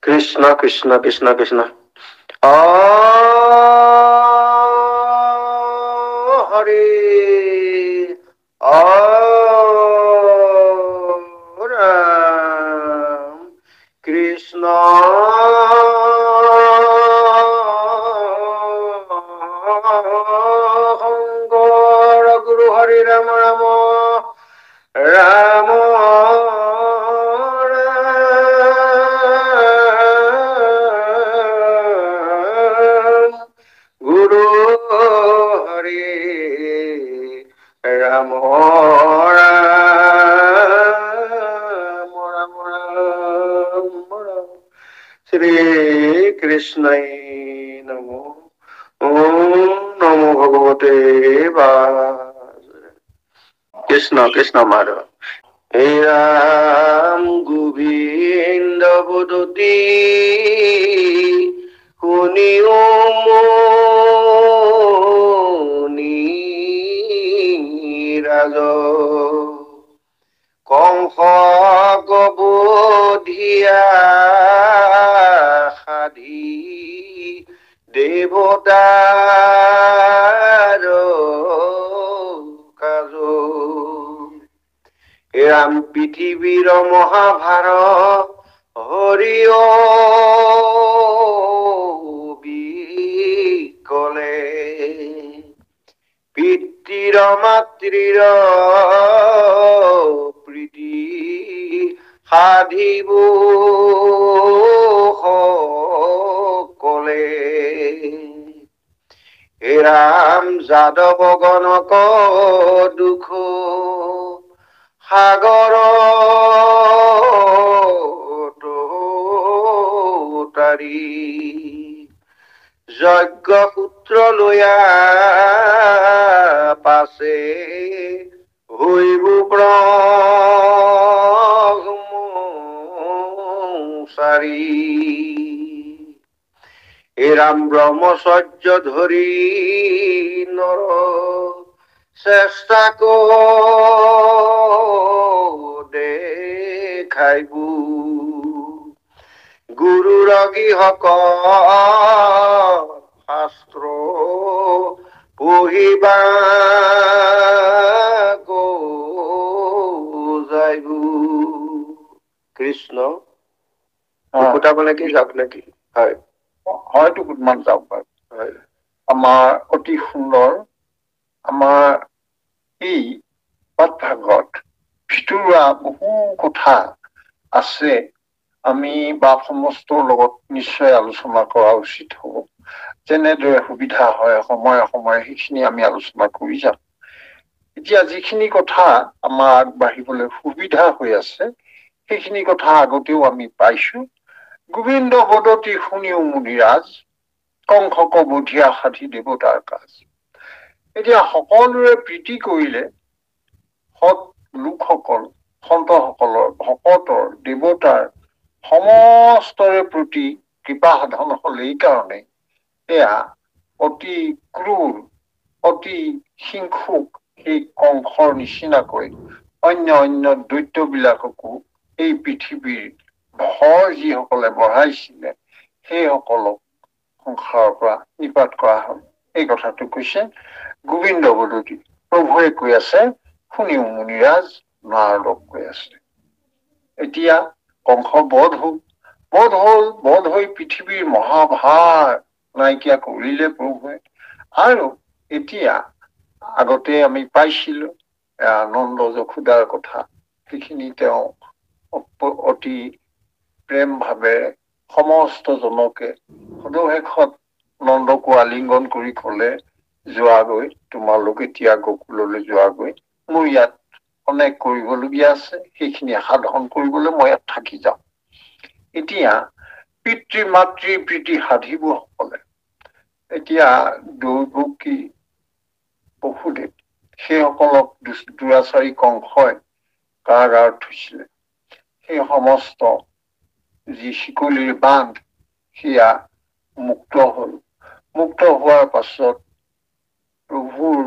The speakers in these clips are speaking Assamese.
কৃষ্ণ কৃষ্ণ কৃষ্ণ কৃষ্ণ হরে অ রাম কৃষ্ণ শঙ্কর গুরু হরে রাম রাম রাম গুরু হরে রাম রাম রাম রাম রাম শ্রী কৃষ্ণায় নমো ওম নমো ভগবতে বাসুদেবায় কৃষ্ণ কৃষ্ণ মাধব হে রাম গোবিন্দ বদতি শুনিও মনি রাজ কংস বধিয়া সাধি দেৱতাৰ কাজ ৰাম পৃথিৱীৰ মহাভাৰ হৰিয় বিকলে পিতৃৰ মাতৃৰ প্ৰীতি সাধিব সকলে হে ৰাম যাদৱ গণক দুখ সাগৰ তাৰি যজ্ঞ সূত্ৰ লৈয়া পাছে হৈব ব্ৰহ্মচাৰী হে ৰাম ব্ৰহ্মচৰ্য ধৰি নৰ চেষ্টা দেখাইব গুৰুৰ গৃহসকল শাস্ত্ৰ পঢ়িবা যাইব কৃষ্ণ ফুটাব নেকি যাওক নেকি হয় হয়তো কুটমান যাওক বাৰু হয় আমাৰ অতি সুন্দৰ আমাৰ এই পাঠভাগত ভিতৰুৱা বহু কথা আছে আমি বা সমস্তৰ লগত নিশ্চয় আলোচনা কৰা উচিত হ'ব যেনেদৰে সুবিধা হয় সময়ে সময়ে সেইখিনি আমি আলোচনা কৰি যাম এতিয়া যিখিনি কথা আমাৰ আগবাঢ়িবলৈ সুবিধা হৈ আছে সেইখিনি কথা আগতেও আমি পাইছো গোবিন্দ বদতি শুনিও মুনিৰাজ কংসক বধিয়া সাধি দেৱতাৰ কাজ এতিয়া সকলোৰে প্ৰীতি কৰিলে সৎ লোকসকল সন্তসকলৰ ভকতৰ দেৱতাৰ সমস্তৰে প্ৰতি কৃপা সাধন হল এই কাৰণে এয়া অতি ক্ৰূৰ অতি হিংসুক সেই কংসৰ নিচিনাকৈ অন্য দৈত্যবিলাককো এই পৃথিৱীৰ ভৰ যিসকলে বঢ়াইছিলে সেইসকলক সংসাৰৰ পৰা নিপাত কৰা হল এই কথাটো কৈছে গোবিন্দ বদতি প্ৰভুৱে কৈ আছে শুনিও মুনিৰাজ নাৰদক কৈ আছে এতিয়া কংস বধ হৈ পৃথিৱীৰ মহাভাৰ নাইকিয়া কৰিলে প্ৰভুৱে আৰু এতিয়া আগতে আমি পাইছিলো নন্দ যশোদাৰ কথা সেইখিনি তেওঁ অতি প্ৰেম ভাৱেৰে সমস্ত জনকে সদশেষত নন্দকো আলিংগন কৰি কলে যোৱাগৈ তোমালোক এতিয়া গকুললৈ যোৱাগৈ মোৰ ইয়াত অনেক কৰিবলগীয়া আছে সেইখিনি সাধন কৰিবলৈ মই ইয়াত থাকি যাম এতিয়া পিতৃ মাতৃ প্ৰীতি সাধিব সকলে এতিয়া দৈৱকী বসুদেৱ সেইসকলক দুৰাচাৰী কংসই কাৰাগাৰত থৈছিলে সেই সমস্ত যি শিকলিৰ বান্ধ সেয়া মুক্ত হল মুক্ত হোৱাৰ পাছত প্ৰভুৰ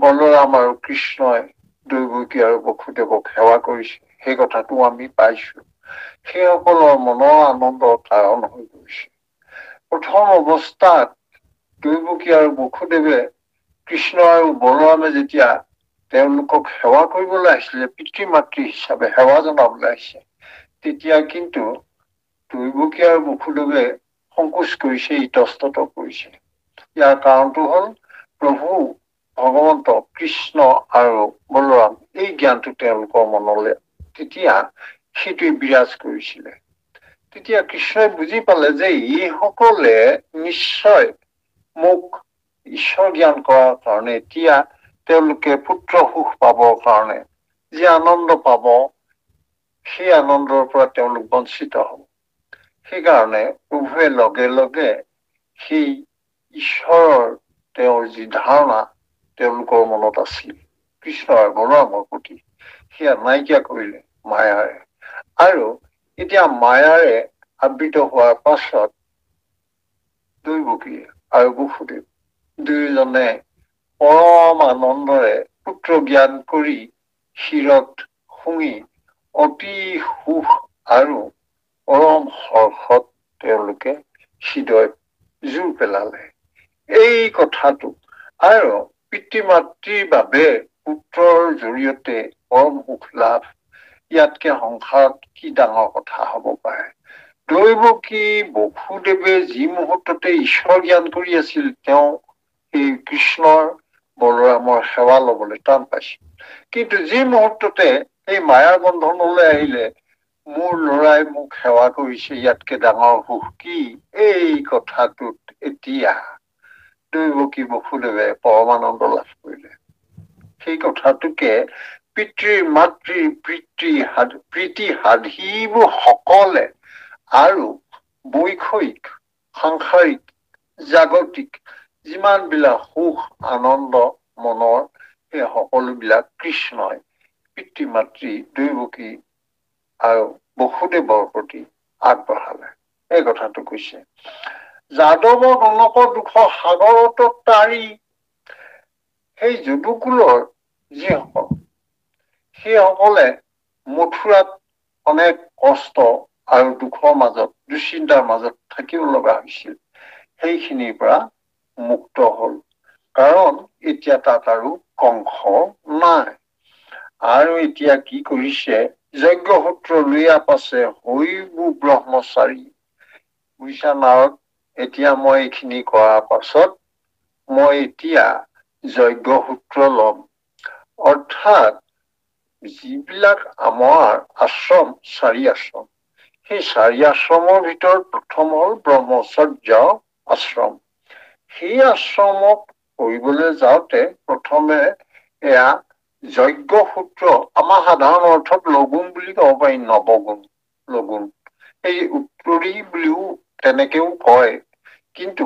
বলৰাম আৰু কৃষ্ণই দৈৱকী আৰু বসুদেৱক সেৱা কৰিছে সেই কথাটো আমি পাইছো সেইসকলৰ মনৰ আনন্দৰ কাৰণ হৈ গৈছে। প্ৰথম অৱস্থাত দৈৱকী আৰু বসুদেৱে কৃষ্ণ আৰু বলৰামে যেতিয়া তেওঁলোকক সেৱা কৰিবলৈ আহিছিলে, পিতৃ মাতৃ হিচাপে সেৱা জনাবলৈ আহিছে, তেতিয়া কিন্তু দৈৱকী আৰু বসুদেৱে সংকোচ কৰিছে, ইতস্তত কৰিছে। ইয়াৰ কাৰণটো হ'ল প্ৰভু ভগৱন্ত কৃষ্ণ আৰু বলৰাম এই জ্ঞানটো তেওঁলোকৰ মনলৈ তেতিয়া সেইটোৱে বিৰাজ কৰিছিলে। তেতিয়া কৃষ্ণই বুজি পালে যে এইসকলে নিশ্চয় মোক ঈশ্বৰ জ্ঞান কৰাৰ কাৰণে, এতিয়া তেওঁলোকে পুত্ৰ সুখ পাবৰ কাৰণে যি আনন্দ পাব, সেই আনন্দৰ পৰা তেওঁলোক বঞ্চিত হ'ব। সেইকাৰণে প্ৰভুৱে লগে লগে সেই ঈশ্বৰৰ তেওঁৰ যি ধাৰণা তেওঁলোকৰ মনত আছিল কৃষ্ণ আৰু বলৰামৰ প্ৰতি, সেয়া নাইকিয়া কৰিলে মায়াৰে। আৰু এতিয়া মায়াৰে আবৃত হোৱাৰ পাছত দৈৱকী আৰু বসুদেৱ দুয়োজনে পৰম আনন্দৰে পুত্ৰ জ্ঞান কৰি শিৰত শুঙি অতি সুখ আৰু পৰম হৰ্ষত তেওঁলোকে হৃদয়ত জোৰ পেলালে এই কথাটো। আৰু পিতৃ মাতৃৰ বাবে পুত্ৰৰ জৰিয়তে পৰম সুখ লাভ, ইয়াতকে সংসাৰত কি ডাঙৰ কথা হ'ব পাৰে। দৈৱকী বসুদেৱে যি মুহূৰ্ততে ঈশ্বৰ জ্ঞান কৰি আছিল, তেওঁ সেই কৃষ্ণৰ বলৰামৰ সেৱা লবলৈ টান পাইছিল। কিন্তু যি মুহূৰ্ততে এই মায়াৰ বন্ধনলৈ আহিলে, মোৰ ল'ৰাই মোক সেৱা কৰিছে, ইয়াতকে ডাঙৰ সুখ কি, এই কথাটোত এতিয়া দৈৱকী বসুদেৱে পৰমানন্দ লাভ কৰিলে। সেই কথাটোকে পিতৃ মাতৃৰ প্ৰীতি সাধিবোৰ সকলে আৰু বৈষয়িক সাংসাৰিক জাগতিক যিমান বিলাক সুখ আনন্দ মনৰ, সেই সকলোবিলাক কৃষ্ণই পিতৃ মাতৃ দৈৱকী আৰু বসুদেৱৰ প্ৰতি আগবঢ়ালে। এই কথাটো কৈছে, যাদৱ গণক দুখ সাগৰত তাৰি, সেই যদুকুলৰ যিসকল, সেইসকলে মথুৰাত অনেক কষ্ট আৰু দুখৰ মাজত, দুশ্চিন্তাৰ মাজত থাকিব লগা হৈছিল, সেইখিনিৰ পৰা মুক্ত হ'ল। কাৰণ এতিয়া তাত আৰু কংস নাই। আৰু এতিয়া কি কৰিছে, যজ্ঞসূত্ৰ লুইয়া পাছে হৈবো ব্ৰহ্মচাৰী। বুজিছা নাৰদ, এতিয়া মই এইখিনি কৰাৰ পাছত মই এতিয়া যজ্ঞসূত্ৰ ল'ম। অৰ্থাৎ যিবিলাক আমাৰ আশ্ৰম, 4 আশ্ৰম, সেই 4 আশ্ৰমৰ ভিতৰত প্ৰথম হ'ল ব্ৰহ্মচৰ্য আশ্ৰম। সেই আশ্ৰমক কৰিবলৈ যাওঁতে প্ৰথমে এয়া যজ্ঞসূত্ৰ, আমাৰ সাধাৰণ অৰ্থত লগুণ বুলি ক'ব পাৰি, নৱগুণ লগুণ, এই উত্তৰী বুলিও তেনেকেও কয়, কিন্তু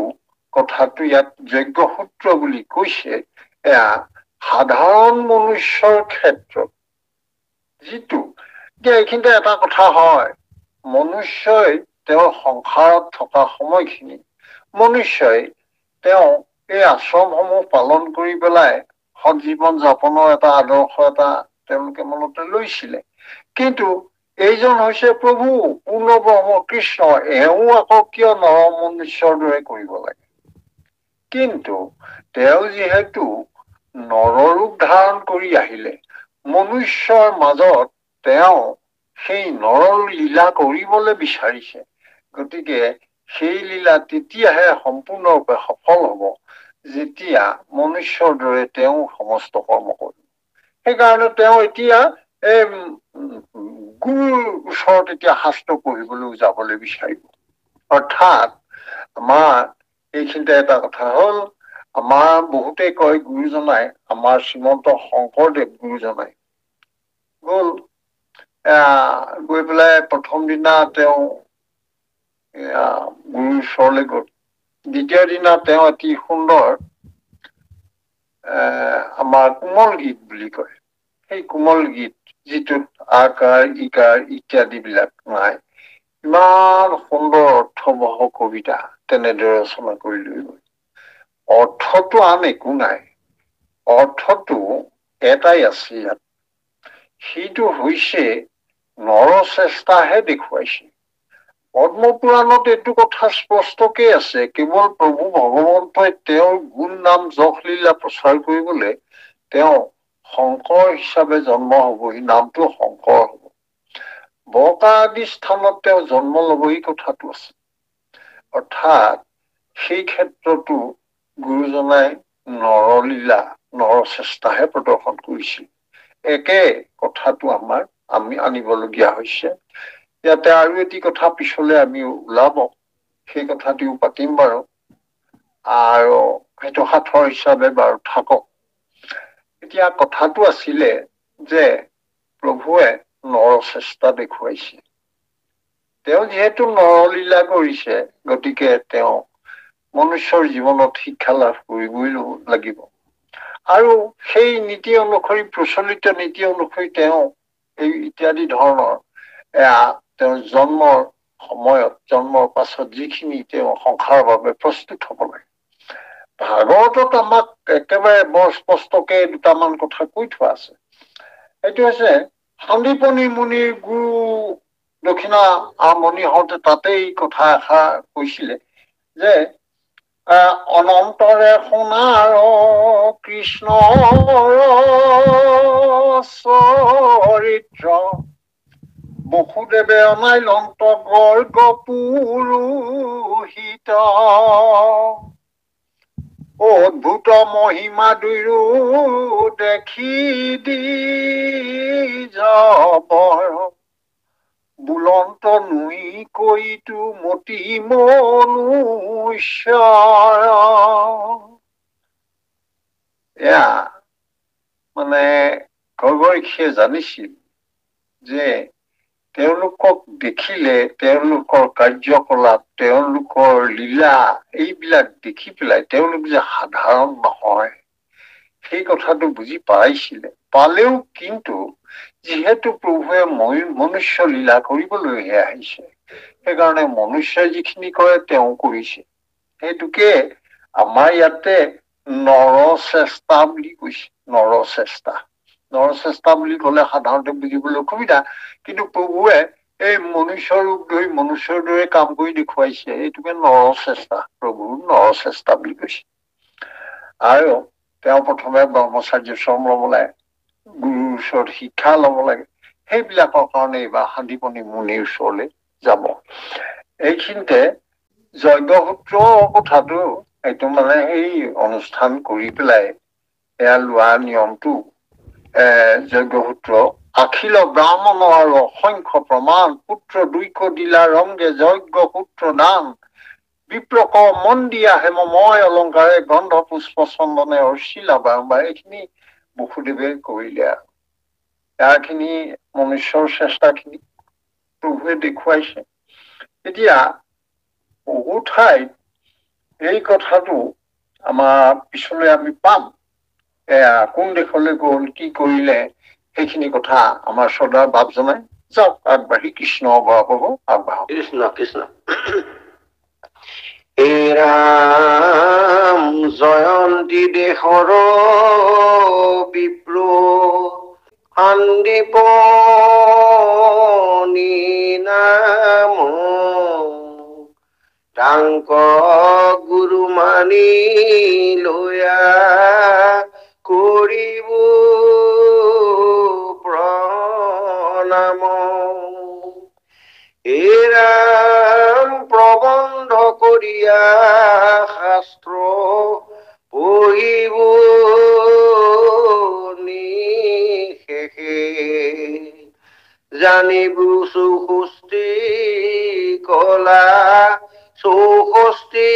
কথাটো ইয়াত যজ্ঞসূত্ৰ বুলি কৈছে। এয়া সাধাৰণ মনুষ্যৰ ক্ষেত্ৰত যিটো, এতিয়া এইখিনিতে এটা কথা হয়, মনুষ্যই তেওঁৰ সংসাৰত থকা সময়খিনি মনুষ্যই তেওঁ এই আশ্ৰমসমূহ পালন কৰি পেলাই সৎজীৱন যাপনৰ এটা আদৰ্শ এটা তেওঁলোকে মনতে লৈছিলে। কিন্তু এইজন হৈছে প্ৰভু পূৰ্ণ ব্ৰহ্ম কৃষ্ণ, এওঁ আকৌ কিয় নৰ মনুষ্যৰ দৰে কৰিব লাগে। কিন্তু তেওঁ যিহেতু নৰৰূপ ধাৰণ কৰি আহিলে, মনুষ্যৰ মাজত তেওঁ সেই নৰ লীলা কৰিবলৈ বিচাৰিছে। গতিকে সেই লীলা তেতিয়াহে সম্পূৰ্ণৰূপে সফল হ'ব, যেতিয়া মনুষ্যৰ দৰে তেওঁ সমস্ত কৰ্ম কৰিব। সেইকাৰণে তেওঁ এতিয়া এই গুৰুৰ ওচৰত এতিয়া শাস্ত্ৰ পঢ়িবলৈ যাবলৈ বিচাৰিব। অৰ্থাৎ আমাৰ এইখিনিতে এটা কথা হ'ল, আমাৰ বহুতে কয় গুৰুজনাই, আমাৰ শ্ৰীমন্ত শংকৰদেৱ গুৰুজনাই গ'ল, গৈ পেলাই প্ৰথম দিনা তেওঁ গুৰুৰ ওচৰলৈ গ'ল। দ্বিতীয় দিনা তেওঁ অতি সুন্দৰ আমাৰ কোমল গীত বুলি কয়, সেই কোমল গীত যিটোত আকাৰ ইকাৰ ইত্যাদি বিলাক নাই, ইমান সুন্দৰ অৰ্থবহ কবিতা তেনেদৰে ৰচনা কৰি লৈ গ'ল। অৰ্থটো আন একো নাই, অৰ্থটো এটাই আছে ইয়াত, সেইটো হৈছে নৰচেষ্টাহে দেখুৱাইছে। পদ্মপুৰাণত এইটো কথা স্পষ্টকে আছে, কেৱল প্ৰভু ভগৱন্তই তেওঁৰ গুণ নাম যশ লীলা প্ৰচাৰ কৰিবলৈ তেওঁ শংকৰ হিচাপে জন্ম হবহি, নামটো শংকৰ হব। বকা আদি স্থানত তেওঁ জন্ম লবহি কথাটো আছে। অৰ্থাৎ সেই ক্ষেত্ৰতো গুৰুজনাই নৰলীলা নৰচেষ্টাহে প্ৰদৰ্শন কৰিছিল। একে কথাটো আমি আনিবলগীয়া হৈছে। ইয়াতে আৰু এটি কথা পিছলে আমি ওলাব, সেই কথাটিও পাতিম বাৰু, আৰু সেইটো সাঁথৰ হিচাপে বাৰু থাকক। এতিয়া কথাটো আছিলে যে প্ৰভুৱে নৰচেষ্টা দেখুৱাইছে। তেওঁ যিহেতু নৰলীলা কৰিছে, গতিকে তেওঁ মনুষ্যৰ জীৱনত শিক্ষা লাভ কৰিবই লাগিব। আৰু সেই নীতি অনুসৰি, প্ৰচলিত নীতি অনুসৰি তেওঁ এই ইত্যাদি ধৰণৰ তেওঁৰ জন্মৰ সময়ত, জন্মৰ পাছত যিখিনি তেওঁ সংসাৰৰ বাবে প্ৰস্তুত হব লাগে। ভাগৱতত আমাক একেবাৰে বৰ স্পষ্টকে দুটামান কথা কৈ থোৱা আছে। এইটো হৈছে সন্দীপনী মুনিৰ গুৰু দক্ষিণা মণি হওঁতে তাতেই কথা এষাৰ কৈছিলে যে অনন্তৰে সোণাৰ কৃষ্ণৰ চৰিত্ৰ, বসুদেৱে অনাই লন্ত গৰ্গ পুৰোহিত, অদ্ভুত মহিমা দুয়ো দেখি দি যাবৰ, বুলন্ত নুই কৈতো মতি মনুষ্যৰ। এয়া মানে গগৈষীয়ে জানিছিল যে তেওঁলোকক দেখিলে, তেওঁলোকৰ কাৰ্যকলাপ, তেওঁলোকৰ লীলা, এইবিলাক দেখি পেলাই তেওঁলোক যে সাধাৰণ নহয়, সেই কথাটো বুজি পাইছিলে। পালেও কিন্তু যিহেতু প্ৰভুৱে মনুষ্য লীলা কৰিবলৈহে আহিছে, সেইকাৰণে মনুষ্যই যিখিনি কৰে তেওঁ কৰিছে। সেইটোকে আমাৰ ইয়াতে নৰচেষ্টা বুলি কৈছে। নৰচেষ্টা বুলি কলে সাধাৰণতে বুজিবলৈ অসুবিধা, কিন্তু প্ৰভুৱে এই মনুষ্য ৰূপ ধৰি মনুষ্যৰ দৰে কাম কৰি দেখুৱাইছে, এইটোকে নৰচেষ্টা, প্ৰভুৰ নৰচেষ্টা বুলি কৈছে। আৰু তেওঁ প্ৰথমে ব্ৰহ্মচাৰ্যশ্ৰম লব লাগে, গুৰুৰ ওচৰত শিক্ষা লব লাগে। সেইবিলাকৰ কাৰণে এইবাৰ সন্দীপনী মুনিৰ ওচৰলৈ যাব। এইখিনিতে যজ্ঞসূত্ৰ কথাটো, এইটো মানে সেই অনুষ্ঠান কৰি পেলাই এয়া লোৱা নিয়মটো, যজ্ঞসূত্ৰ আখিল ব্ৰাহ্মণ আৰু অসংখ্য প্ৰমাণ, পুত্ৰ দুইক দিলা ৰংগে যজ্ঞ পুত্ৰ দান, বিপ্ৰক মন দিয়া হেমময় অলংকাৰে, গন্ধ পুষ্প চন্দনে অৰ্চিলা বাৰম্বাৰ। এইখিনি বসুদেৱে কৰিলে আৰু ইয়াৰখিনি মনুষ্যৰ চেষ্টাখিনি প্ৰভুৱে দেখুৱাইছে। এতিয়া বহু ঠাইত এই কথাটো আমাৰ পিছলৈ আমি পাম। কোন দেশলৈ গল, কি কৰিলে, সেইখিনি কথা আমাৰ শ্ৰদ্ধাৰ বাপ জনাই যাওক আগবাঢ়ি। কৃষ্ণ প্ৰভু আগবাঢ়ক। কৃষ্ণ কৃষ্ণ। হে ৰাম জয়ন্তী দেশৰ বিপ্ৰ, সন্দীপনী নাম তাংক গুৰু মানি লয়া, কৰিব প্ৰণাম। হে ৰাম প্ৰবন্ধ কৰিয়া শাস্ত্ৰ, পঢ়িব নিশেষে, জানিব চৌষষ্ঠি কলা, চৌষষ্ঠি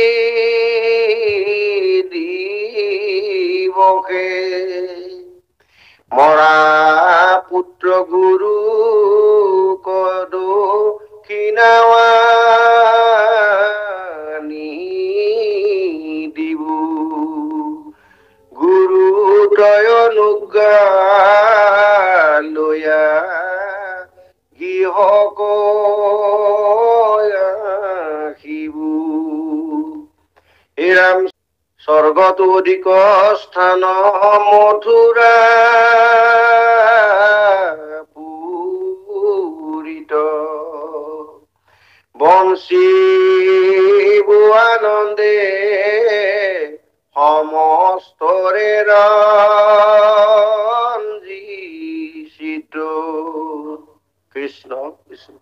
দিৱসে, মৰা পুত্ৰ গুৰু দক্ষিণাৱানি দিব, গুৰু তয় অনুজ্ঞা লয়া, গৃহক আহিব। হে ৰাম স্বৰ্গতো অধিক স্থান, মথুৰা বংশী আনন্দে সমস্তরে রঞ্জিত। কৃষ্ণ কৃষ্ণ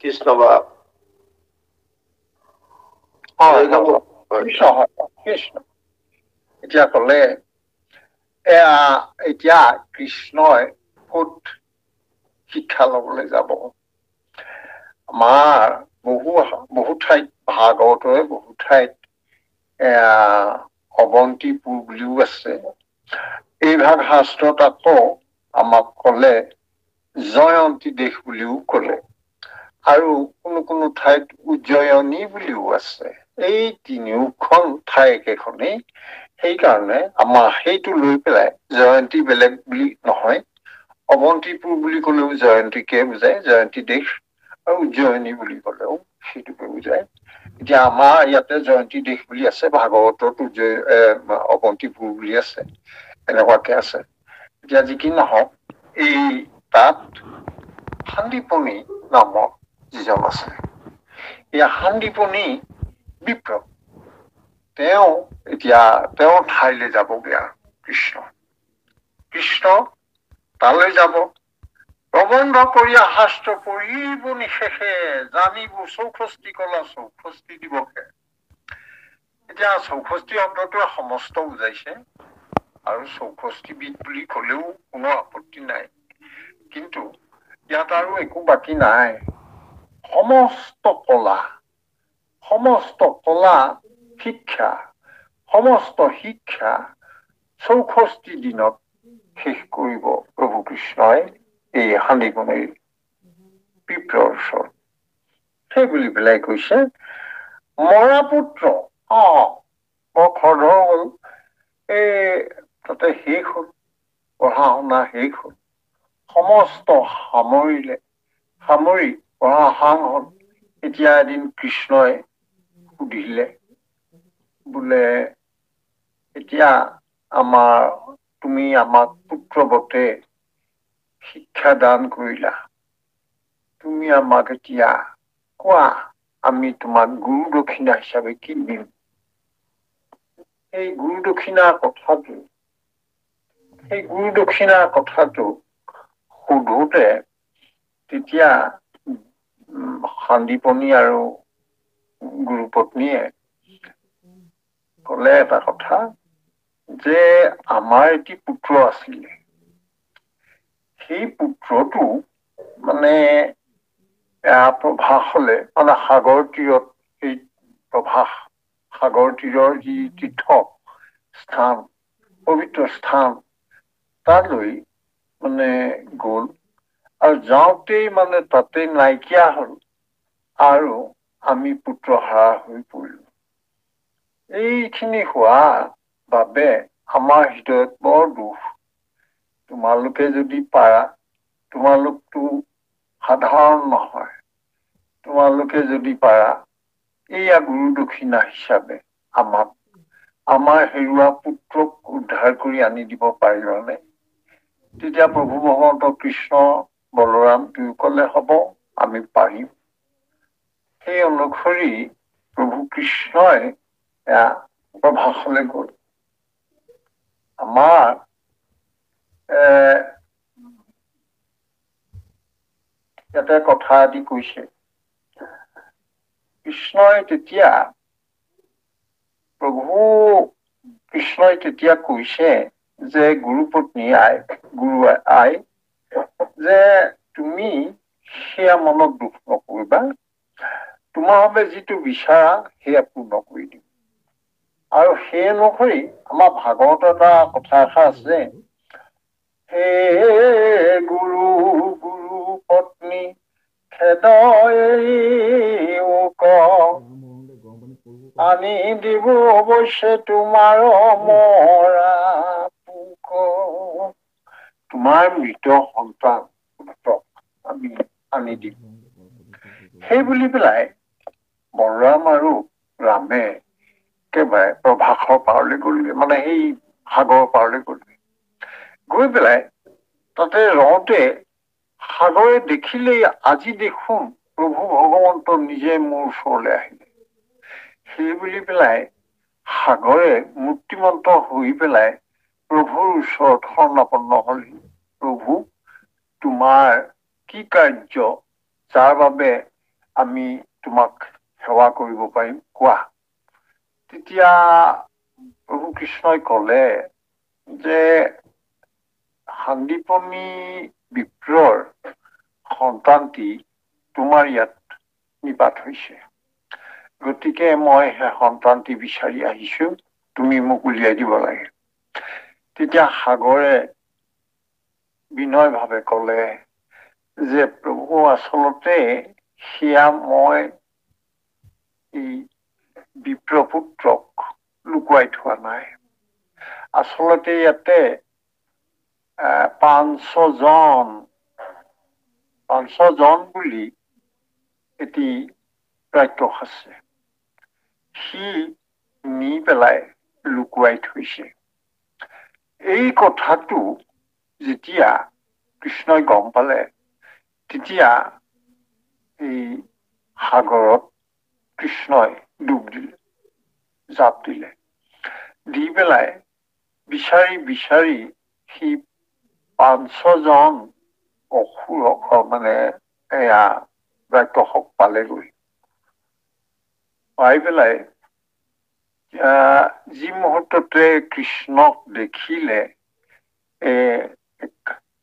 কৃষ্ণ বাপ কৃষ্ণ এতিয়া কলে এতিয়া কৃষ্ণই ক'ত শিক্ষা লবলৈ যাব? আমাৰ বহু ঠাইত ভাগৱতৰে বহু ঠাইত অৱন্তিপুৰ বুলিও আছে। এই ভাগ শাস্ত্ৰত আকৌ আমাক কলে জয়ন্তী দেশ বুলিও কলে, আৰু কোনো ঠাইত উজ্জয়িনী বুলিও আছে। এই তিনিওখন ঠাই একেখনেই, সেইকাৰণে আমাৰ সেইটো লৈ পেলাই জয়ন্তী বেলেগ বুলি নহয়, অৱন্তিপুৰ বুলি কলেও জয়ন্তীকে বুজায়, জয়ন্তী দেশ, আৰু উজ্জয়িনী বুলি কলেও সেইটোকে বুজায়। এতিয়া আমাৰ ইয়াতে জয়ন্তী দেশ বুলি আছে, ভাগৱতত অৱন্তিপুৰ বুলি আছে, এনেকুৱাকে আছে। এতিয়া যি কি নহওক, এই তাত সান্দীপনী নামৰ যিজন আছে, এই সান্দীপনী বিপ্ৰ, তেওঁ ঠাইলৈ যাবগে আৰু কৃষ্ণ তালৈ যাব। প্ৰবন্ধ কৰিয়া শাস্ত্ৰ পঢ়িব নিশেষে, জানিব চৌষষ্ঠি কলা চৌষষ্ঠি দিৱসে। এতিয়া চৌষষ্ঠি শব্দটোৱে সমস্ত বুজাইছে, আৰু চৌষষ্ঠিবিধ বুলি কলেও কোনো আপত্তি নাই, কিন্তু ইয়াত আৰু একো বাকী নাই। সমস্ত কলা শিক্ষা, সমস্ত শিক্ষা চৌষষ্ঠি দিনত শেষ কৰিব প্ৰভু কৃষ্ণই এই সান্দীপনীৰ বিপ্ৰৰ ওচৰত। সেই বুলি পেলাই কৈছে, মৰা পুত্ৰ বৰ খৰধৰ হল, এই তাতে শেষ হল, পঢ়া শুনা শেষ হল, সমস্ত সামৰি পঢ়া সাং হল। এতিয়া এদিন কৃষ্ণই সুধিলে, বোলে এতিয়া তুমি আমাক পুত্ৰৱতে শিক্ষা দান কৰিলা, তুমি আমাক এতিয়া কোৱা, আমি তোমাক গুৰু দক্ষিণা হিচাপে কি দিম? সেই গুৰু দক্ষিণাৰ কথাটো সোধোতে তেতিয়া সান্দীপনী আৰু গুৰুপত্নীয়ে কলে এটা কথা, যে আমাৰ এটি পুত্ৰ আছিলে, সেই পুত্ৰটো মানে প্ৰভাস হলে, মানে সাগৰ তীৰত, এই সাগৰ তীৰৰ যি তীৰ্থ স্থান, পবিত্ৰ স্থান, তালৈ মানে গল, আৰু যাওঁতেই মানে তাতে নাইকিয়া হল, আৰু আমি পুত্ৰহাৰা হৈ পৰিলো। এইখিনি হোৱা বাবে আমাৰ হৃদয়ত বৰ দুখ। তোমালোকে যদি পাৰা, তোমালোকতো সাধাৰণ নহয়, তোমালোকে যদি পাৰা এইয়া গুৰু দক্ষিণা হিচাপে আমাৰ হেৰুৱা পুত্ৰক উদ্ধাৰ কৰি আনি দিব পাৰিবানে? তেতিয়া প্ৰভু ভগৱন্ত কৃষ্ণ বলৰাম দুয়োকলে হব, আমি পাৰিম। সেই অনুসৰি প্ৰভু কৃষ্ণই প্ৰভাসলৈ গল। আমাৰ ইয়াতে কথা আদি কৈছে, প্ৰভু কৃষ্ণই তেতিয়া কৈছে যে গুৰুপত্নী গুৰু আই, যে তুমি সেয়া মনত দুখ নকৰিবা, তোমাৰ বাবে যিটো বিচাৰা সেয়া পূৰ্ণ কৰি দিম। আৰু সেই অনুসৰি আমাৰ ভাগৱত এটা কথা এষাৰ আছে, হে গুৰু পত্নী খেদই আনি দিব অৱশ্যে তোমাৰ মৰা পোক, তোমাৰ মৃত সন্তান আমি আনি দিম। সেই বুলি পেলাই বলৰাম আৰু ৰামে একেবাৰে প্ৰভাসৰ পাৰলৈ গ'লগে, মানে সেই সাগৰৰ পাৰলৈ গ'লগে। গৈ পেলাই তাতে ৰওঁতে সাগৰে দেখিলেই, আজি দেখোন প্ৰভু ভগৱন্ত নিজে মোৰ ওচৰলৈ আহিলে। সেই বুলি পেলাই সাগৰে মূৰ্তিমন্ত হৈ পেলাই প্ৰভুৰ ওচৰত শৰণাপন্ন হলহি। প্ৰভু, তোমাৰ কি কাৰ্য যাৰ বাবে আমি তোমাক সেৱা কৰিব পাৰিম কোৱা। তেতিয়া প্ৰভু কৃষ্ণই কলে যে সান্দীপনী বিপ্ৰৰ সন্তানটি তোমাৰ ইয়াত নিপাত হৈছে, গতিকে মই সেই সন্তানটি বিচাৰি আহিছো, তুমি মোক উলিয়াই দিব লাগে। তেতিয়া সাগৰে বিনয় ভাৱে কলে যে প্ৰভু, আচলতে সেয়া মই এই বিপ্ৰপুত্ৰক লুকুৱাই থোৱা নাই। আচলতে ইয়াতে 500জন বুলি এটি ৰাক্ষস আছে, সি নি পেলাই লুকুৱাই থৈছে। এই কথাটো যেতিয়া কৃষ্ণই গম পালে, তেতিয়া এই সাগৰত কৃষ্ণই ডুব দিলে, জাপ দিলে। দি পেলাই বিচাৰি বিচাৰি সি 500জন অসুৰক মানে এয়া ৰাক্ষসক পালেগৈ। পাই পেলাই যি মুহূৰ্ততে কৃষ্ণক দেখিলে,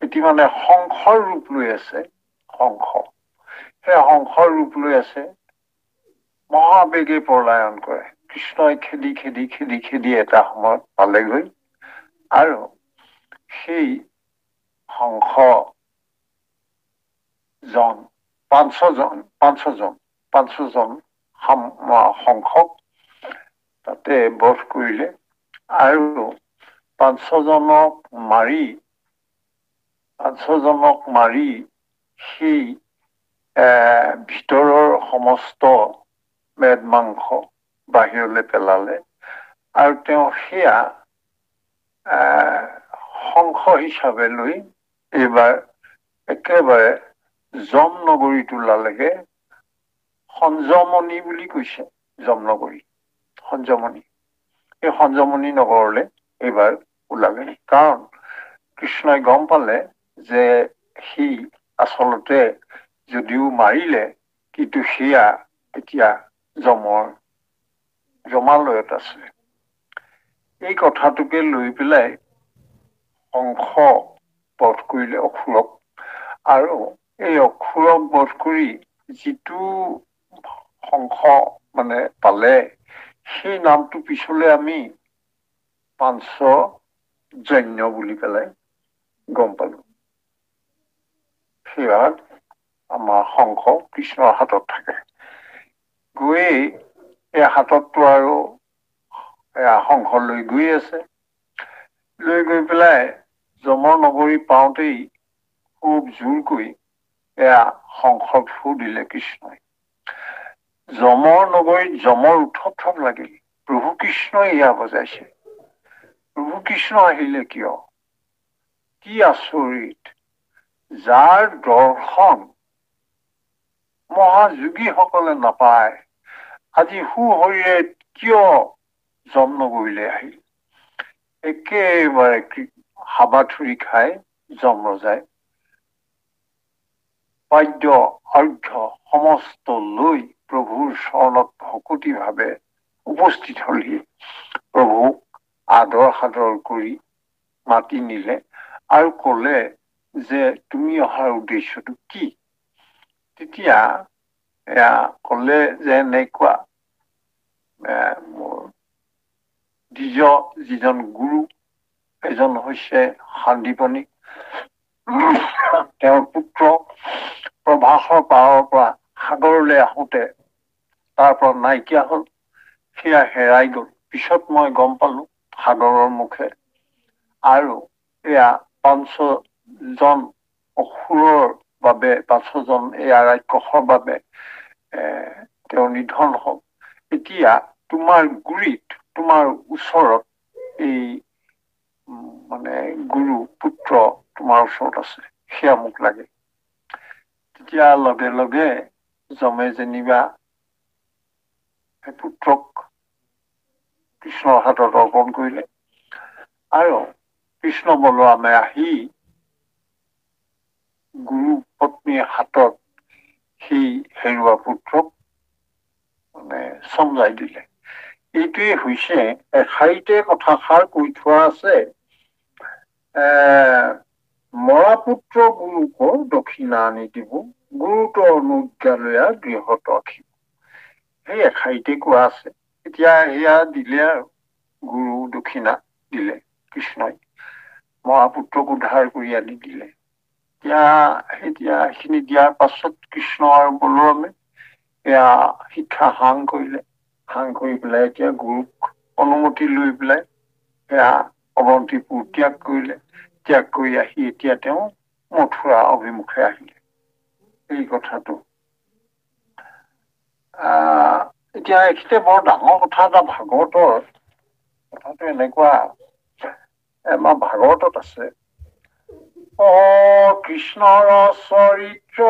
এটি মানে শংখৰ ৰূপ লৈ আছে, শংখ, সেই শংখৰ ৰূপ লৈ আছে, মহাবেগে পলায়ন কৰে। কৃষ্ণই খেদি খেদি খেদি খেদি এটা সময়ত পালেগৈ আৰু সেই শংখ 500জন শংখক তাতে বধ কৰিলে আৰু 500জনক মাৰি সেই ভিতৰৰ সমস্ত মেদ মাংস বাহিৰলৈ পেলালে আৰু তেওঁ সেয়া শংখ হিচাপে লৈ এইবাৰ একেবাৰে যম নগৰীত ওলালেগে। সঞ্জমনি বুলি কৈছে, যমনগৰী, সঞ্জমনি। এই সঞ্জমনি নগৰলৈ এইবাৰ ওলালে, কাৰণ কৃষ্ণই গম পালে যে সি আচলতে যদিও মাৰিলে, কিন্তু সেয়া এতিয়া জমালয়ত আছে। এই কথাটোকে লৈ পেলাই শংখ বধ কৰিলে অসুৰক, আৰু এই অসুৰক বধ কৰি যিটো শংখ মানে পালে, সেই নামটো পিছলৈ আমি পাঞ্চজন্য বুলি পেলাই গম পালো। সেয়াত আমাৰ শংখ কৃষ্ণৰ হাতত থাকে। গৈয়ে এই হাততটো আৰু শংখ লৈ গৈ আছে, লৈ গৈ পেলাই যমৰ নগৰী পাওঁতেই খুব জোৰকৈ এয়া শংখত ফুৰ দিলে কৃষ্ণই। যমৰ নগৰীত যমৰ উৎসৱ লাগিল। প্ৰভু কৃষ্ণই এয়া বজাইছে। প্ৰভু কৃষ্ণ আহিলে কিয়? কি আচৰিত! যাৰ দৰ্শন মহাযোগীসকলে নাপায়, আজি সুশৰীৰে কিয় যমনগৰীলৈ আহিল? একেবাৰে হাবাথুৰি খাই যমৰজাই বাদ্য অৰ্ঘ্য সমস্ত লৈ প্ৰভুৰ চৰণত ভকতি ভাৱে উপস্থিত হলহি। প্ৰভুক আদৰ সাদৰ কৰি মাতি নিলে আৰু কলে যে তুমি অহাৰ উদ্দেশ্যটো কি? তেতিয়া এয়া কলে যে এনেকুৱা, মোৰ যিজন গুৰু, এজন হৈছে সান্দীপনী, তেওঁৰ পুত্ৰ প্ৰভাসৰ পাৰৰ পৰা সাগৰলৈ আহোঁতে তাৰ পৰা নাইকিয়া হল, সেয়া হেৰাই গল। পিছত মই গম পালো সাগৰৰ মুখে, আৰু এয়া 500জন অসুৰৰ বাবে, 500জন এয়া ৰাক্ষসৰ বাবে তেওঁ নিধন হল। এতিয়া তোমাৰ গুৰিত, তোমাৰ ওচৰত এই মানে গুৰু পুত্ৰ তোমাৰ ওচৰত আছে, সেয়া মোক লাগে। তেতিয়া লগে লগে যমে যেনিবা সেই পুত্ৰক কৃষ্ণৰ হাতত অৰ্পণ কৰিলে আৰু কৃষ্ণ বলোৰামে আহি গুৰু পত্নীৰ হাতত সেই হেৰুৱা পুত্ৰক মানে চমজাই দিলে। এইটোৱে হৈছে এষাৰিতে কথাষাৰ কৈ থোৱা আছে, মৰা পুত্ৰ গুৰুক দক্ষিণা আনি দিব, গুৰুতৰ অনুজ্ঞালয়া গৃহত ৰাখিব। সেই এষাৰিতে কোৱা আছে। এতিয়া সেয়া দিলে আৰু গুৰু দক্ষিণা দিলে কৃষ্ণই, মহাপুত্ৰক উদ্ধাৰ কৰি আনি দিলে। এতিয়া সেইখিনি দিয়াৰ পাছত কৃষ্ণ আৰু বলোৰামে এয়া শিক্ষা সাং কৰিলে। সাং কৰি পেলাই এতিয়া গুৰুক অনুমতি লৈ পেলাই এয়া অৱন্তিপুৰ ত্যাগ কৰিলে। ত্যাগ কৰি আহি এতিয়া তেওঁ মথুৰা অভিমুখে আহিলে। এই কথাটো এতিয়া এইখিনিতে বৰ ডাঙৰ কথা এটা ভাগৱতৰ কথাটো এনেকুৱা, আমাৰ ভাগৱতত আছে, কৃষ্ণৰ চৰিত্ৰ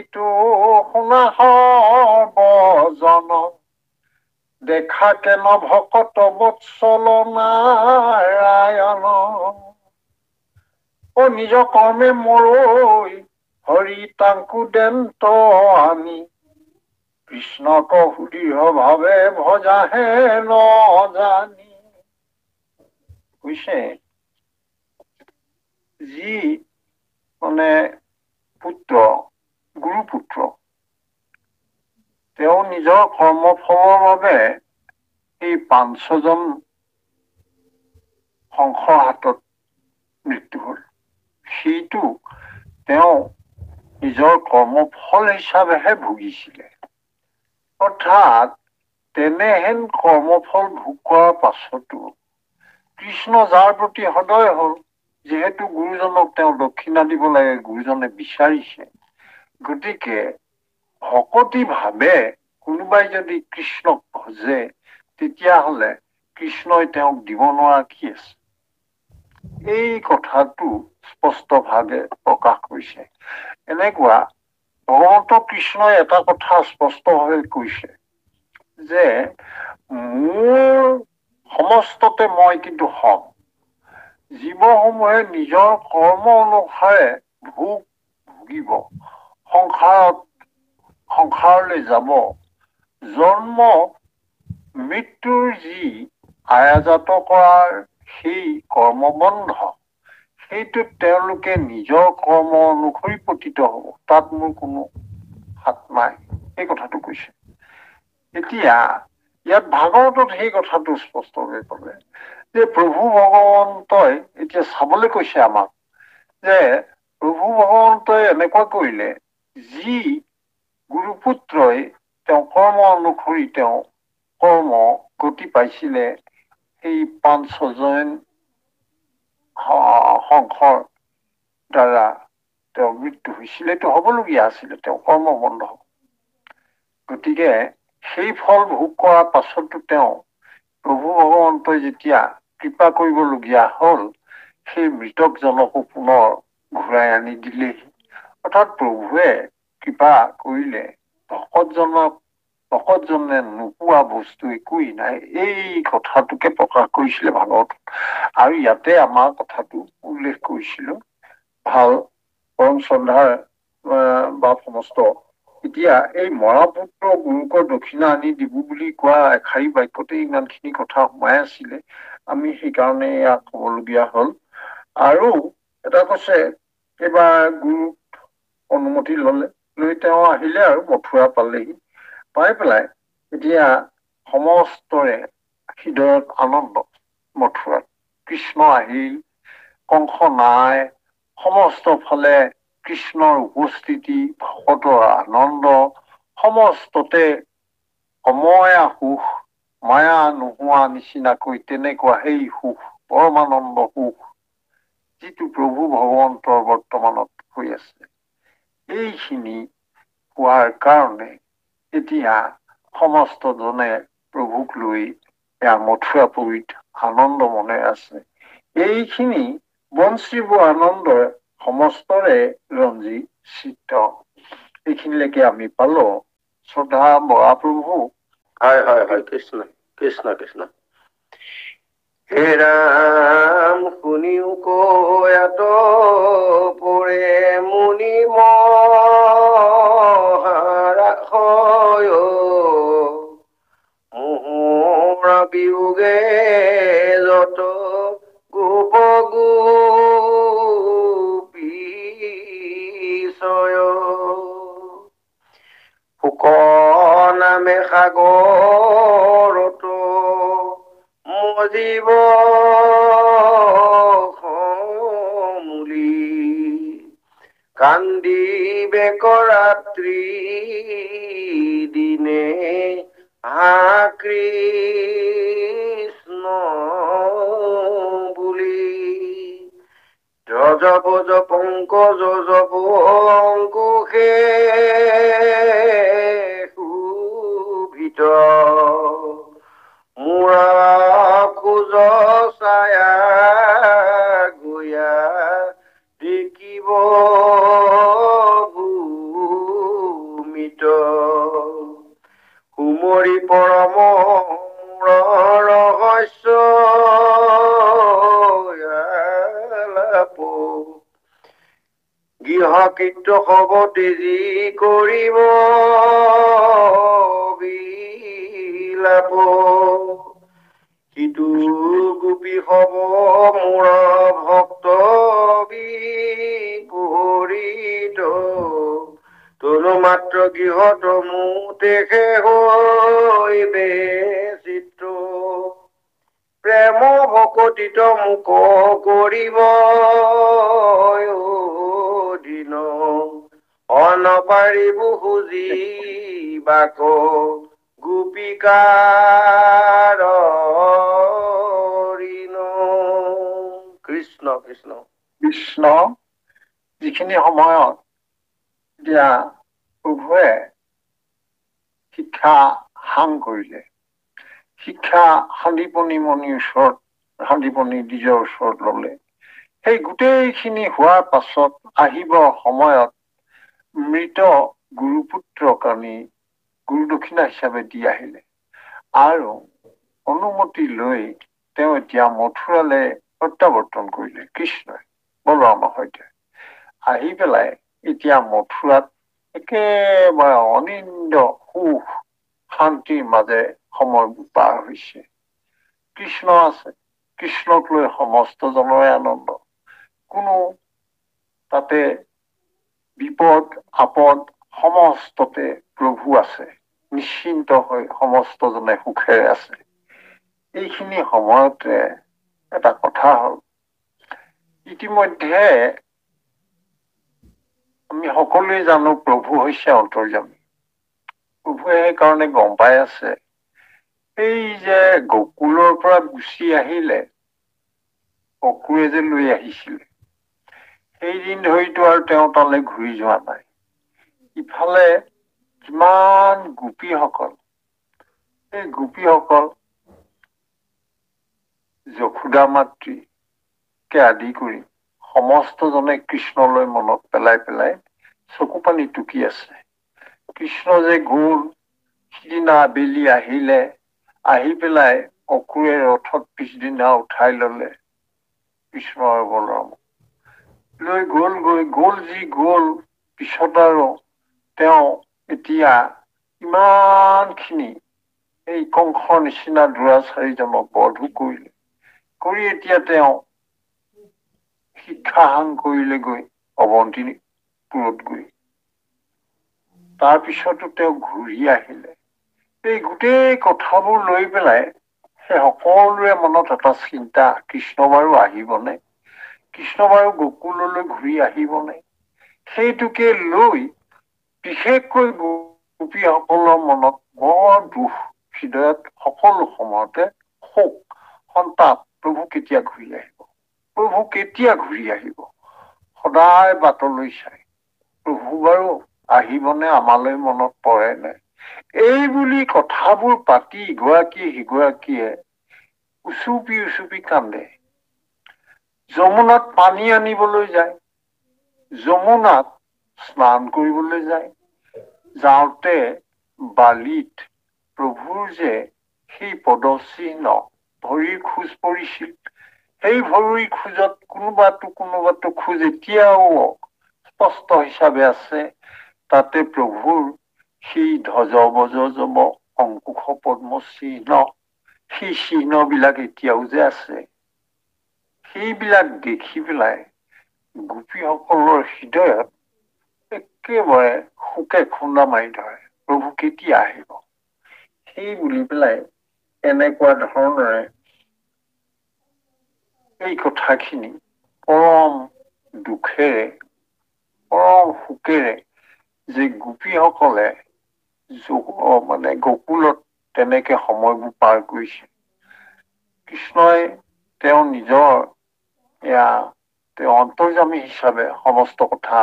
ইটো শুনা সৰ্বজন, দেখা কেন ভকত বৎসল নাৰায়ণ, নিজ কৰ্মে মৰৈ হৰি তাংকু দেন্ত আনি, কৃষ্ণক সুদৃঢ় ভাৱে ভজাহে নজানি। হৈছে যি মানে পুত্ৰ, গুৰুপুত্ৰ, তেওঁ নিজৰ কৰ্মফলৰ বাবে এই 500জন সংসৰ হাতত মৃত্যু হল। সেইটো তেওঁ নিজৰ কৰ্মফল হিচাপেহে ভুগিছিলে। অৰ্থাৎ তেনেহেন কৰ্মফল ভোগ কৰাৰ পাছতো কৃষ্ণ যাৰ প্ৰতি সদয় হল, যিহেতু গুৰুজনক তেওঁ দক্ষিণা দিব লাগে, গুৰুজনে বিচাৰিছে, গতিকে ভকতি ভাৱে কোনোবাই যদি কৃষ্ণক ভজে, তেতিয়াহলে কৃষ্ণই তেওঁক দিব নোৱাৰা কি আছে? এই কথাটো স্পষ্টভাৱে প্ৰকাশ কৰিছে। এনেকুৱা ভগৱন্ত কৃষ্ণই এটা কথা স্পষ্টভাৱে কৈছে যে মোৰ সমস্ততে মই কিন্তু হম। জীৱসমূহে নিজৰ কৰ্ম অনুসাৰে ভুগিব, সংসাৰলৈ যাব, জন্ম মৃত্যুৰ যি আয়াজাত কৰাৰ সেই কৰ্মবন্ধ, সেইটোত তেওঁলোকে নিজৰ কৰ্ম অনুসৰি পতিত হব, তাত মোৰ কোনো হাত নাই, এই কথাটো কৈছে। এতিয়া ইয়াত ভাগৱতত সেই কথাটো স্পষ্টভাৱে ক'লে যে প্ৰভু ভগৱন্তই এতিয়া চাবলৈ কৈছে আমাক, যে প্ৰভু ভগৱন্তই এনেকুৱা কৰিলে, যি গুৰুপুত্ৰই তেওঁ কৰ্ম অনুসৰি তেওঁ কৰ্ম গতি পাইছিলে, সেই 500জন সংসৰ দ্বাৰা তেওঁৰ মৃত্যু হৈছিলে, এইটো হবলগীয়া আছিলে, তেওঁ কৰ্ম বন্ধ। গতিকে সেই ফল ভোগ কৰাৰ পাছতো তেওঁ প্ৰভু ভগৱন্তই যেতিয়া কৃপা কৰিবলগীয়া হল, সেই মৃতকজনকো পুনৰ ঘূৰাই আনি দিলেহি। অৰ্থাৎ প্ৰভুৱে কৃপা কৰিলে ভকতজনে নোপোৱা বস্তু একোৱেই নাই, এই কথাটোকে প্ৰকাশ কৰিছিলে ভাগৱত। আৰু ইয়াতে আমাৰ কথাটো উল্লেখ কৰিছিলো, ভাল পৰম শ্ৰদ্ধাৰ বাপ সমস্ত। এতিয়া এই মৰাপুত্ৰ গুৰুকৰ দক্ষিণা আনি দিব বুলি কোৱা এষাৰি বাক্যতে ইমানখিনি কথা সোমাই আছিলে, আমি সেইকাৰণে ইয়াক কবলগীয়া হল। আৰু এটা কৈছে, এইবাৰ গুৰুক অনুমতি ললে, লৈ তেওঁ আহিলে আৰু মথুৰা পালেহি। পাই পেলাই এতিয়া সমস্তৰে হৃদয়ত আনন্দ। মথুৰাত কৃষ্ণ আহিল, কংস নাই, সমস্ত ফালে কৃষ্ণৰ উপস্থিতি, ভকতৰ আনন্দ, সমস্ততে সময়া সুখ, মায়া নোহোৱা নিচিনাকৈ তেনেকুৱা সেই সুখ, পৰমানন্দ সুখ, যিটো প্ৰভু ভগৱন্তৰ বৰ্তমানত হৈ আছে। এইখিনি হোৱাৰ কাৰণে এতিয়া সমস্তজনে প্ৰভুক লৈ মথুৰাপুৰীত আনন্দ মনে আছে। এইখিনি বঞ্চিব আনন্দৰে সমস্তৰে ৰঞ্জি চিত্ত। এইখিনিলৈকে আমি পালো। শ্ৰদ্ধা মহাপ্ৰভু। হয় হয় হয়, কৃষ্ণ কৃষ্ণ কৃষ্ণ। হে ৰাম শুনিও কয়াত পৰে মুনি মহাৰাখয় মোহৰা বিয়োগে যত গোপ গোপীশয় ফুক নামে সাগৰত মজিব সমূলি কান্দিবে কৰাত্ৰি দিনে হা কৃষ্ণ বুলি যজবজ পংকজ যব অংকুশে শোভিত মুৰা খোজ ছায়া গুয়া দেখিব ভূমিত কুমৰি পৰম ৰহস্য গৃহকৃত্য হব তেজি কৰিব বিলাপ সিটো গোপী হব মোৰ ভক্ত বিপৰীত তনু মাত্ৰ গৃহত মুতেখে হৈবে চিত্ৰ প্ৰেম ভকতিত মোক কৰিব দিন অনপাৰিব খুজি বাক গোপিকাৰ কৃষ্ণ কৃষ্ণ কৃষ্ণ। যিখিনি সময়ত এতিয়া প্ৰভুৱে শিক্ষা হাং কৰিলে, শিক্ষা সন্দীপনী মণিৰ ওচৰত, সন্দীপনী দ্বিজৰ ওচৰত ললে, সেই গোটেইখিনি হোৱাৰ পাছত আহিব সময়ত মৃত গুৰুপুত্ৰক আনি গুৰু দক্ষিণা হিচাপে দি আহিলে আৰু অনুমতি লৈ তেওঁ এতিয়া মথুৰালৈ প্ৰত্যাৱৰ্তন কৰিলে কৃষ্ণই বলৰামৰ সৈতে আহি পেলাই এতিয়া মথুৰাত একেবাৰে অনিন্দ সুখ শান্তিৰ মাজে সময়বোৰ পাৰ হৈছে। কৃষ্ণ আছে, কৃষ্ণক লৈ সমস্ত জনৰে আনন্দ, কোনো তাতে বিপদ আপদ সমস্ততে প্ৰভু আছে, নিশ্চিন্ত হৈ সমস্তজনে সুখেৰে আছে। এইখিনি সময়তে এটা কথা হ'ল, ইতিমধ্যে আমি সকলোৱে জানো প্ৰভু হৈছে অন্তৰ্যামী। প্ৰভুৱে সেইকাৰণে গম পাই আছে এই যে গকুলৰ পৰা গুচি আহিলে, অকুৰে যে লৈ আহিছিলে, সেইদিন ধৰিতো আৰু তেওঁ তালৈ ঘূৰি যোৱা নাই। ইফালে কিমান গোপীসকল, এই গোপীসকল যশোদা মাতৃকে আদি কৰি সমস্তজনে কৃষ্ণলৈ মনত পেলাই পেলাই চকু পানী টুকি আছে। কৃষ্ণ যে গল, সিদিনা আবেলি আহিলে, আহি পেলাই অকুৰে ৰথত পিছদিনা উঠাই ললে কৃষ্ণ আৰু বলৰাম লৈ গল যি গল, পিছত আৰু তেওঁ এতিয়া ইমানখিনি এই কংসৰ নিচিনা দুৰাচাৰীজনক বধো কৰিলে, কৰি এতিয়া তেওঁ শিক্ষা হাং কৰিলেগৈ অৱন্তীপুৰত গৈ। তাৰপিছতো তেওঁ ঘূৰি আহিলে। এই গোটেই কথাবোৰ লৈ পেলাই সেই সকলোৰে মনত এটা চিন্তা, কৃষ্ণ বাৰু আহিবনে, কৃষ্ণ বাৰু গকুললৈ ঘূৰি আহিবনে, সেইটোকে লৈ বিশেষকৈ গোপীসকলৰ মনত বৰ দুখ, হৃদয়ত সকলো সময়তে শোক, সন্তাপ, প্ৰভু কেতিয়া ঘূৰি আহিব, প্ৰভু কেতিয়া ঘূৰি আহিব, সদায় বাটলৈ চাই প্ৰভু বাৰু আহিবনে, আমালৈ মনত পৰে নে, এই বুলি কথাবোৰ পাতি ইগৰাকীয়ে সিগৰাকীয়ে উচুপি কান্দে। যমুনাত পানী আনিবলৈ যায়, যমুনাত স্নান কৰিবলৈ যায়, যাওঁতে বালিত প্ৰভুৰ যে সেই পদচিহ্ন ভৰিৰ খোজ পৰিছিল, সেই ভৰিৰ খোজত কোনোবাটো খোজ এতিয়াও স্পষ্ট হিচাপে আছে। তাতে প্ৰভুৰ সেই ধ্বজ বজজব অংকুশ পদ্ম চিহ্ন, সেই চিহ্নবিলাক এতিয়াও যে আছে, সেইবিলাক দেখি পেলাই গোপীসকলৰ হৃদয়ত একেবাৰে শোকে খুন্দা মাৰি ধৰে, প্ৰভু কেতিয়া আহিব। সেই বুলি পেলাই এনেকুৱা ধৰণেৰে এই কথাখিনি পৰম দুখেৰে পৰম শোকেৰে যে গোপীসকলে মানে গকুলত তেনেকে সময়বোৰ পাৰ কৰিছে। কৃষ্ণই তেওঁ নিজৰ তেওঁ অন্তৰ্যামী হিচাপে সমস্ত কথা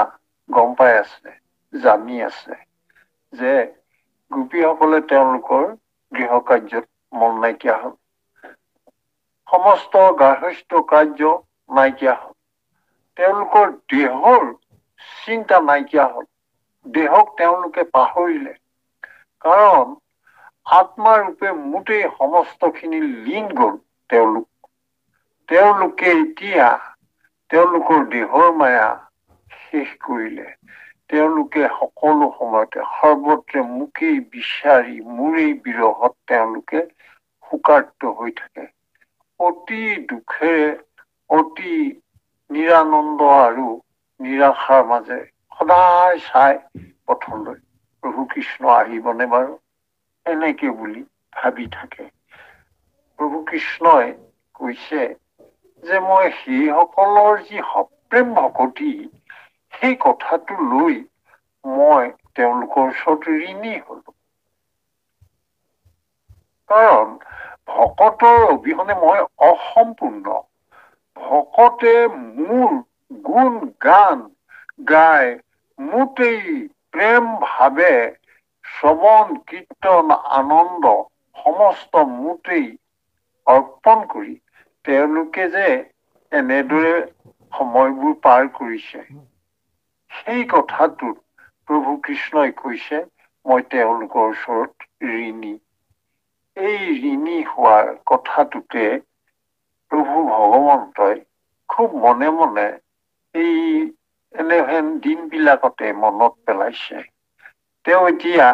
গম পাই আছে, জানি আছে যে গোপীসকলে তেওঁলোকৰ গৃহ কাৰ্যত মন নাইকিয়া হ'ল, সমস্ত গাৰ্হস্থ্য কাৰ্য নাইকিয়া হ'ল, তেওঁলোকৰ দেহৰ চিন্তা নাইকিয়া হ'ল, দেহক তেওঁলোকে পাহৰিলে। কাৰণ আত্মাৰূপে মোটেই সমস্তখিনি লীন গ'ল তেওঁলোকে এতিয়া তেওঁলোকৰ দেহৰ মায়া শেষ কৰিলে। তেওঁলোকে সকলো সময়তে সৰ্বত্ৰে মোকেই বিচাৰি মোৰেই বিৰহত তেওঁলোকে শোকাৰ্ত হৈ থাকে। অতি দুখেৰে অতি নিৰানন্দ আৰু নিৰাশাৰ মাজে সদায় চাই পথলৈ, প্ৰভু কৃষ্ণ আহিবনে বাৰু, এনেকে বুলি ভাবি থাকে। প্ৰভু কৃষ্ণই কৈছে যে মই সেইসকলৰ যি সপ্ৰেম ভকতি, সেই কথাটো লৈ মই তেওঁলোকৰ ওচৰত ঋণী হলো। কাৰণ ভকতৰ অবিহনে মই অসম্পূৰ্ণ। ভকতে মোৰ গুণ গান গাই মোটেই প্ৰেম ভাৱে শ্ৰৱণ কীৰ্তন আনন্দ সমস্ত মোটেই অৰ্পণ কৰি তেওঁলোকে যে এনেদৰে সময়বোৰ পাৰ কৰিছে, সেই কথাটোত প্ৰভু কৃষ্ণই কৈছে মই তেওঁলোকৰ ওচৰত ঋণী। এই ঋণী হোৱাৰ কথাটোতে প্ৰভু ভগৱন্তই খুব মনে মনে এই এনেহেন দিনবিলাকতে মনত পেলাইছে। তেওঁ এতিয়া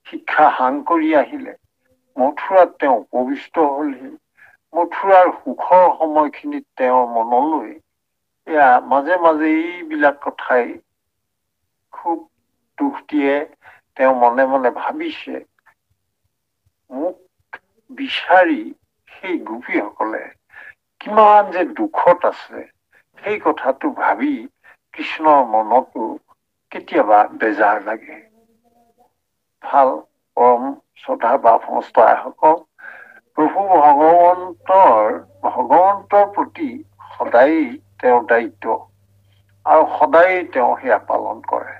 শিক্ষা সাং কৰি আহিলে, মথুৰাত তেওঁ উপবিষ্ট হলহি। মথুৰাৰ সুখৰ সময়খিনিত তেওঁৰ মনলৈ মাজে মাজে এইবিলাক কথাই খুব দুখ দিয়ে। তেওঁ মনে মনে ভাবিছে, মোক বিচাৰি সেই গোপীসকলে কিমান যে দুখত আছে, সেই কথাটো ভাবি কৃষ্ণৰ মনতো কেতিয়াবা বেজাৰ লাগে। ভাল পৰম শ্ৰদ্ধা বা সমস্ত আইসকল, প্ৰভু ভগৱন্তৰ প্ৰতি সদায় তেওঁৰ দায়িত্ব আৰু সদায় তেওঁ সেয়া পালন কৰে।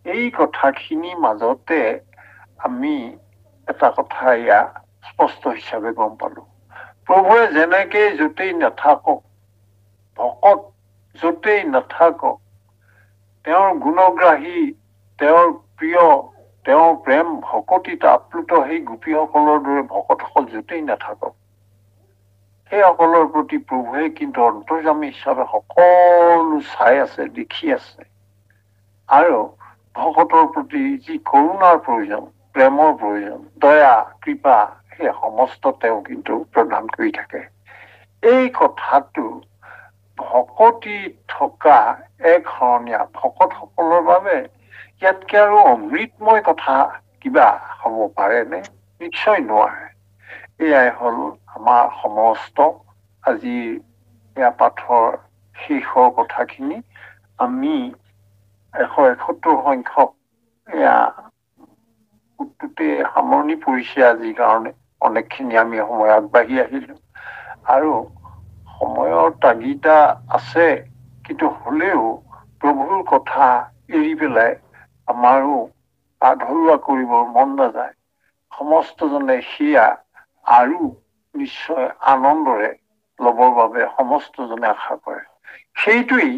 এই কথাখিনিৰ মাজতে আমি এটা কথা স্পষ্ট হিচাপে গম পালো, প্ৰভুৱে যেনেকে য'তেই নাথাকক, ভকত য'তেই নাথাকক, তেওঁৰ গুণগ্ৰাহী, তেওঁৰ প্ৰিয়, তেওঁৰ প্ৰেম ভকতিত আপ্লুত সেই গোপীসকলৰ দৰে ভকতসকল য'তেই নাথাকক, সেইসকলৰ প্ৰতি প্ৰভুৱে কিন্তু অন্তৰ্যামী হিচাপে সকলো চাই আছে, দেখি আছে। আৰু ভকতৰ প্ৰতি যি কৰোণাৰ প্ৰয়োজন, প্ৰেমৰ প্ৰয়োজন, দয়া কৃপা, সেই সমস্ত তেওঁ কিন্তু প্ৰদান কৰি থাকে। এই কথাটো ভকতি থকা এক শৰণীয়া ভকতসকলৰ বাবে ইয়াতকে আৰু অমৃতময় কথা কিবা হ'ব পাৰেনে? নিশ্চয় নোৱাৰে। এয়াই হ'ল আমাৰ সমস্ত আজিৰ পাঠৰ শেষৰ কথাখিনি। আমি 171 সংখ্যক গোটটোতে সামৰণি পৰিছে আজিৰ কাৰণে। অনেকখিনি আমি সময় আগবাঢ়ি আহিলো আৰু সময়ৰ তাগিদা আছে, কিন্তু হলেও প্ৰভুৰ কথা এৰি পেলাই আমাৰো আধৰুৱা কৰিবৰ মন নাযায়। সমস্তজনে সেয়া আৰু নিশ্চয় আনন্দৰে ল'বৰ বাবে সমস্তজনে আশা কৰে। সেইটোৱেই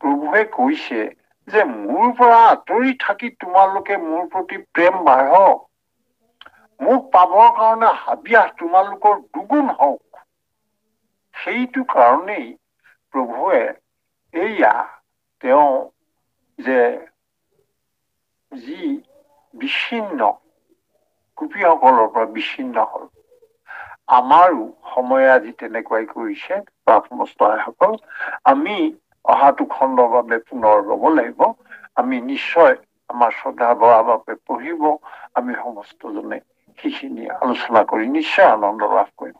প্ৰভুৱে কৈছে যে মোৰ পৰা আঁতৰি থাকি তোমালোকে মোৰ প্ৰতি প্ৰেম বাঢ়ক, মোক পাবৰ কাৰণে হাবিয়াস তোমালোকৰ দুগুণ হওক। সেইটো কাৰণেই প্ৰভুৱে এইয়া তেওঁ যে যি বিচ্ছিন্ন গোপীসকলৰ পৰা বিচ্ছিন্ন হল, আমাৰো সময় আজি তেনেকুৱাই কৰিছে। প্ৰাপ্তমস্তসকল, আমি অহাটো খণ্ডৰ বাবে পুনৰ লব লাগিব। আমি নিশ্চয় আমাৰ শ্ৰদ্ধা বৰা বাবে পঢ়িব, আমি সমস্তজনে সেইখিনি আলোচনা কৰি নিশ্চয় আনন্দ লাভ কৰিম।